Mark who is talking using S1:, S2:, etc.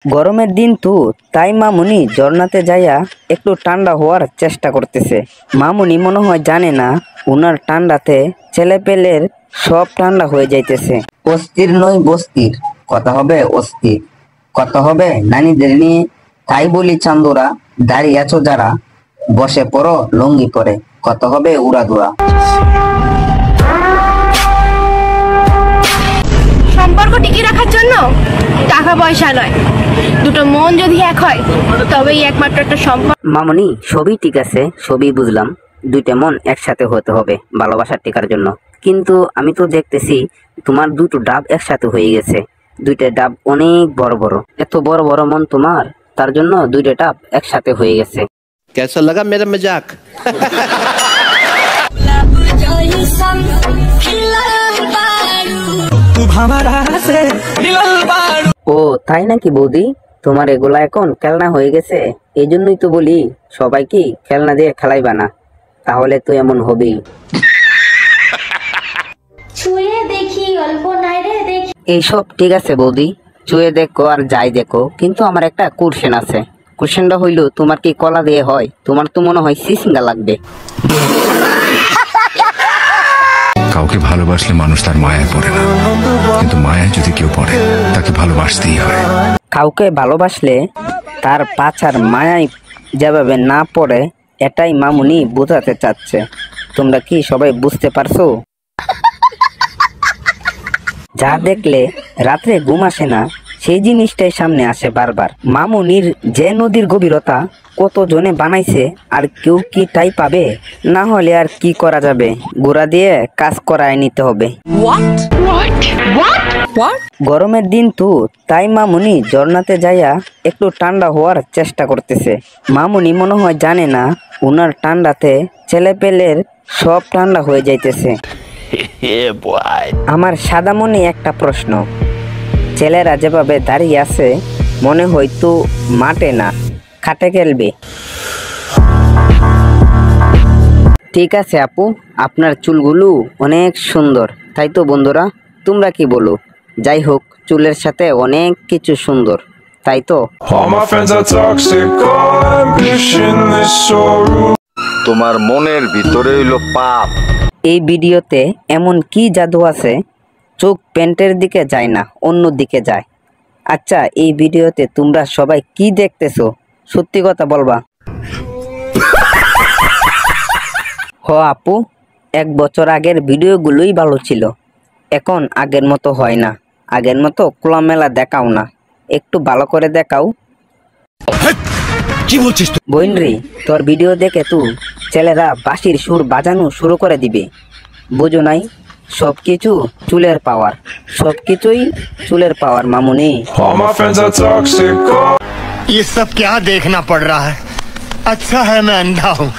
S1: গরমের দিন তো তাই মামুনি ঝর্ণাতে যাইয়া একটু ঠান্ডা হওয়ার চেষ্টা করতেছে। মামুনি মনে হয় জানে না উনার ঠান্ডাতে ছেলেপেলের সব ঠান্ডা হয়ে যাইতেছে।
S2: অস্থির নয় বস্তির, কথা হবে অস্থির, কথা হবে নানীদের নিয়ে। তাই বলি চান্দুরা, দাঁড়িয়ে আছো যারা, বসে পড়ো লুঙ্গি পরে, কথা হবে উড়াদুরা।
S3: সম্পর্ক টিকিয়ে রাখার জন্য টাকা পয়সা নয়, দুটো মন যদি এক হয় তবেই একমাত্র একটা সম্পর্ক।
S1: মামুনি সবই ঠিক আছে, সবই বুঝলাম, দুইটা মন একসাথে হতে হবে ভালোবাসার টিকার জন্য। কিন্তু আমি তো দেখতেছি তোমার দুটো ডাব একসাথে হয়ে গেছে। দুইটা ডাব অনেক বড় বড়, এত বড় বড় মন তোমার, তার জন্য দুইটা ডাব একসাথে হয়ে গেছে।
S4: कैसा लगा मेरा मजाक?
S1: ও তাই নাকি বৌদি, তোমার এগুলা এখন খেলনা হয়ে গেছে? এই জন্যই তো বলি সবাইকে খেলনা দিয়ে খেলাইবা না, তাহলে তো এমন হবেই।
S5: ছুঁয়ে দেখি অল্প নাইরে দেখি।
S1: এইসব ঠিক আছে বৌদি, চুয়ে দেখো আর যাই দেখো, কিন্তু আমার একটা কোশ্চেন আছে। কোশ্চেনটা হইলো, তোমার কি কলা দিয়ে হয়? তোমার তো মনে হয় সিসিঙ্গা লাগবে।
S6: কাউকে ভালোবাসলে মানুষ তার মায়ায় পড়ে না, কিন্তু মায়ায় যদি কেউ পড়ে তাকে ভালোবাসতেই হয়।
S1: কাউকে ভালোবাসলে তার পাছার মায়ায় যেভাবে না পড়ে, এটাই মামুনি বোঝাতে চাচ্ছে। তোমরা কি সবাই বুঝতে পারছো? যা দেখলে রাত্রে ঘুম আসে না, সেই জিনিসটাই সামনে আসে বারবার। মামুনির যে নদীর গভীরতা কত জনে বানাইছে, আর কেউ কি তাই পাবে? না হলে আর কি করা যাবে, গোড়া দিয়ে কাজ করায় নিতে হবে। গরমের দিন তো তাই মামুনি ঝর্ণাতে যাইয়া একটু ঠান্ডা হওয়ার চেষ্টা করতেছে। মামুনি মনে হয় জানে না উনার ঠান্ডাতে ছেলেপেলের সব ঠান্ডা হয়ে যাইতেছে। আমার সাদা মনে একটা প্রশ্ন, ছেলেরা যেভাবে দাঁড়িয়ে আছে মনে হয়তো মাঠে না খাটে খেলবে। ঠিক আছে আপু, আপনার চুলগুলো অনেক সুন্দর, তাই তো বন্ধুরা তোমরা কি বলো? যাই হোক, চুলের সাথে অনেক কিছু সুন্দর, তাই তো?
S7: তোমার মনের ভিতরে হইল পাপ।
S1: এই ভিডিওতে এমন কি জাদু আছে, চোখ প্যান্টের দিকে যায় না, অন্য দিকে যায়। আচ্ছা, এই ভিডিওতে তোমরা সবাই কি দেখতেছো? সত্যি কথা বলবা। হ আপু, 1 বছর আগের ভিডিওগুলোই ভালো ছিল, এখন আগের মতো হয় না। আগের মতো খোলামেলা দেখাও না, একটু ভালো করে দেখাও।
S4: কি বলছিস তুই?
S1: বইনরি, তোর ভিডিও দেখে তো ছেলেরা বাঁশির সুর বাজানো শুরু করে দিবে। বুঝো নাই, সবকিছু চুলের পাওয়ার, সবকিছুই চুলের পাওয়ার মামুনি।
S8: ये सब क्या देखना पड़ रहा है? अच्छा है मैं अंधा हूँ।